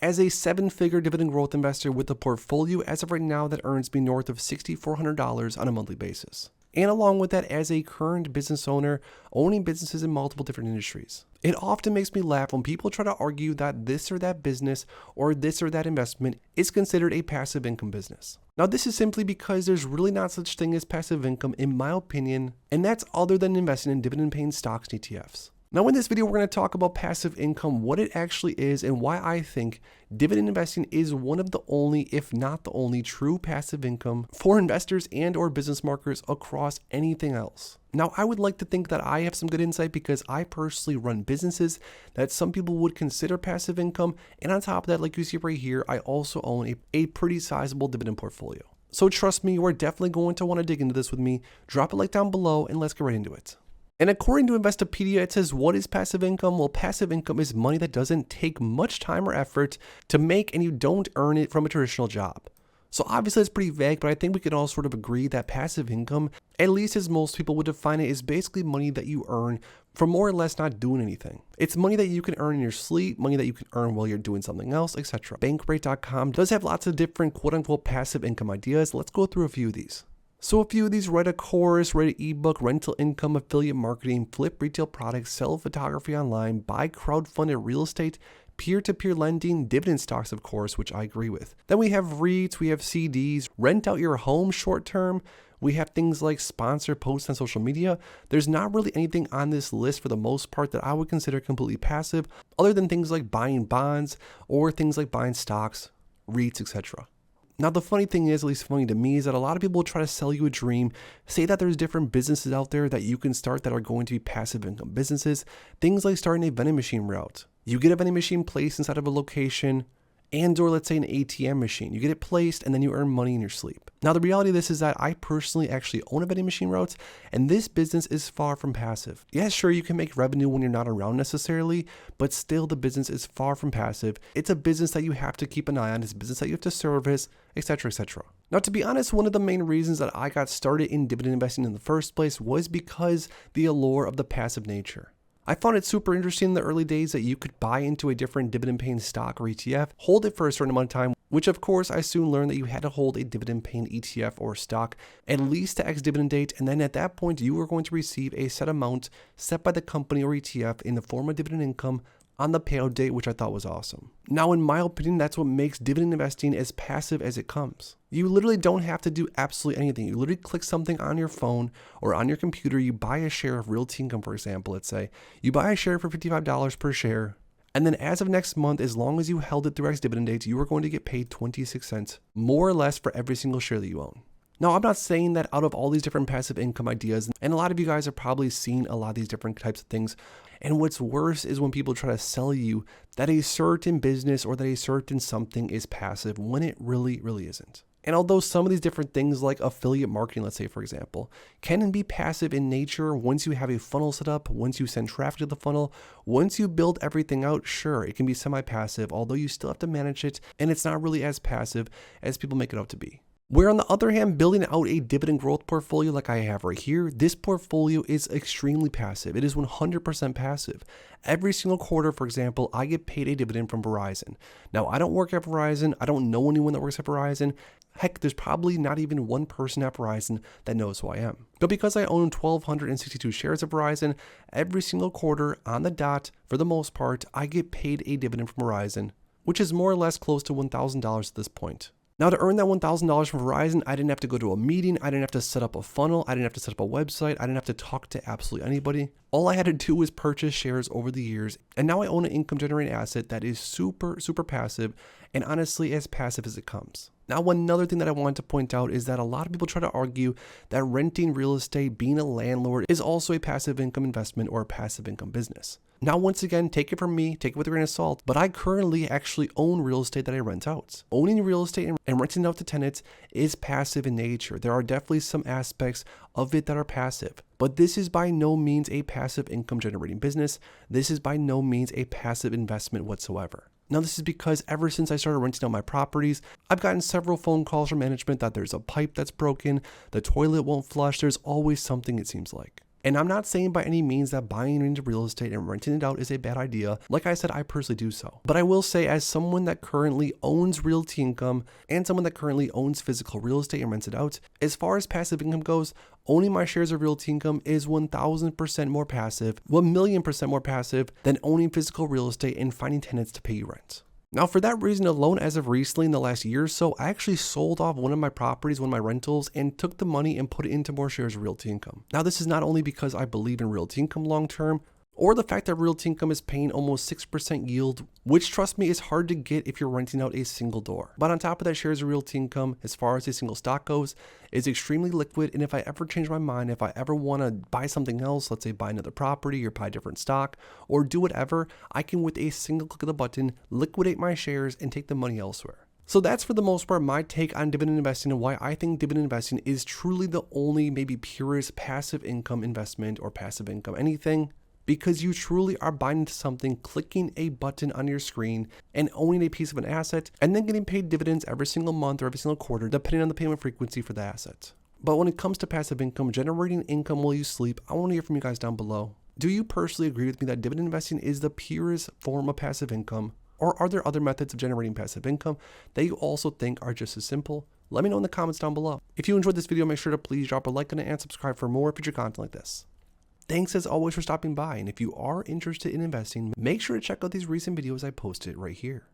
as a 7-figure dividend growth investor with a portfolio as of right now that earns me north of $6,400 on a monthly basis. And along with that, as a current business owner, owning businesses in multiple different industries. It often makes me laugh when people try to argue that this or that business or this or that investment is considered a passive income business. Now, this is simply because there's really not such thing as passive income in my opinion, and that's other than investing in dividend-paying stocks and ETFs. Now in this video, we're going to talk about passive income, what it actually is, and why I think dividend investing is one of the only, if not the only, true passive income for investors and or business marketers across anything else. Now, I would like to think that I have some good insight because I personally run businesses that some people would consider passive income, and on top of that, like you see right here, I also own a pretty sizable dividend portfolio. So trust me, you are definitely going to want to dig into this with me. Drop a like down below and let's get right into it. And according to Investopedia, it says, what is passive income? Well, passive income is money that doesn't take much time or effort to make and you don't earn it from a traditional job. So obviously it's pretty vague, but I think we can all sort of agree that passive income, at least as most people would define it, is basically money that you earn from more or less not doing anything. It's money that you can earn in your sleep, money that you can earn while you're doing something else, etc. Bankrate.com does have lots of different quote-unquote passive income ideas. Let's go through a few of these. So a few of these: write a course, write an ebook, rental income, affiliate marketing, flip retail products, sell photography online, buy crowdfunded real estate, peer-to-peer lending, dividend stocks, of course, which I agree with. Then we have REITs, we have CDs, rent out your home short term. We have things like sponsor posts on social media. There's not really anything on this list for the most part that I would consider completely passive, other than things like buying bonds or things like buying stocks, REITs, etc. Now, the funny thing is, at least funny to me, is that a lot of people will try to sell you a dream, say that there's different businesses out there that you can start that are going to be passive income businesses, things like starting a vending machine route. You get a vending machine placed inside of a location, and or let's say an ATM machine. You get it placed and then you earn money in your sleep. Now, the reality of this is that I personally actually own a vending machine route, and this business is far from passive. Yeah, sure, you can make revenue when you're not around necessarily, but still the business is far from passive. It's a business that you have to keep an eye on. It's a business that you have to service, etc., etc. Now, to be honest, one of the main reasons that I got started in dividend investing in the first place was because the allure of the passive nature. I found it super interesting in the early days that you could buy into a different dividend-paying stock or ETF, hold it for a certain amount of time, which of course I soon learned that you had to hold a dividend-paying ETF or stock at least to ex-dividend date, and then at that point you were going to receive a set amount set by the company or ETF in the form of dividend income on the payout date, which I thought was awesome. Now, in my opinion, that's what makes dividend investing as passive as it comes. You literally don't have to do absolutely anything. You literally click something on your phone or on your computer. You buy a share of Realty Income, for example, let's say. You buy a share for $55 per share. And then as of next month, as long as you held it through ex-dividend dates, you are going to get paid 26 cents, more or less, for every single share that you own. Now, I'm not saying that out of all these different passive income ideas, and a lot of you guys have probably seen a lot of these different types of things, and what's worse is when people try to sell you that a certain business or that a certain something is passive when it really isn't. And although some of these different things like affiliate marketing, let's say for example, can be passive in nature once you have a funnel set up, once you send traffic to the funnel, once you build everything out, sure, it can be semi-passive, although you still have to manage it, and it's not really as passive as people make it out to be. Where on the other hand, building out a dividend growth portfolio like I have right here, this portfolio is extremely passive. It is 100% passive. Every single quarter, for example, I get paid a dividend from Verizon. Now, I don't work at Verizon. I don't know anyone that works at Verizon. Heck, there's probably not even one person at Verizon that knows who I am. But because I own 1,262 shares of Verizon, every single quarter on the dot, for the most part, I get paid a dividend from Verizon, which is more or less close to $1,000 at this point. Now, to earn that $1,000 from Verizon, I didn't have to go to a meeting. I didn't have to set up a funnel. I didn't have to set up a website. I didn't have to talk to absolutely anybody. All I had to do was purchase shares over the years. And now I own an income generating asset that is super passive, and honestly as passive as it comes. Now, another thing that I wanted to point out is that a lot of people try to argue that renting real estate, being a landlord, is also a passive income investment or a passive income business. Now, once again, take it from me, take it with a grain of salt, but I currently actually own real estate that I rent out. Owning real estate and renting it out to tenants is passive in nature. There are definitely some aspects of it that are passive, but this is by no means a passive income generating business. This is by no means a passive investment whatsoever. Now, this is because ever since I started renting out my properties, I've gotten several phone calls from management that there's a pipe that's broken, the toilet won't flush, there's always something, it seems like. And I'm not saying by any means that buying into real estate and renting it out is a bad idea. Like I said, I personally do so. But I will say, as someone that currently owns realty income and someone that currently owns physical real estate and rents it out, as far as passive income goes, owning my shares of realty income is 1,000% more passive, 1,000,000% more passive than owning physical real estate and finding tenants to pay you rent. Now, for that reason alone, as of recently in the last year or so, I actually sold off one of my properties, one of my rentals, and took the money and put it into more shares of realty income. Now, this is not only because I believe in realty income long term, or the fact that realty income is paying almost 6% yield, which, trust me, is hard to get if you're renting out a single door. But on top of that, shares of realty income, as far as a single stock goes, is extremely liquid. And if I ever change my mind, if I ever want to buy something else, let's say buy another property or buy a different stock or do whatever, I can, with a single click of the button, liquidate my shares and take the money elsewhere. So that's, for the most part, my take on dividend investing and why I think dividend investing is truly the only, maybe purest passive income investment or passive income anything. Because you truly are buying into something, clicking a button on your screen and owning a piece of an asset, and then getting paid dividends every single month or every single quarter, depending on the payment frequency for the asset. But when it comes to passive income, generating income while you sleep, I want to hear from you guys down below. Do you personally agree with me that dividend investing is the purest form of passive income? Or are there other methods of generating passive income that you also think are just as simple? Let me know in the comments down below. If you enjoyed this video, make sure to please drop a like on it and subscribe for more future content like this. Thanks as always for stopping by, and if you are interested in investing, make sure to check out these recent videos I posted right here.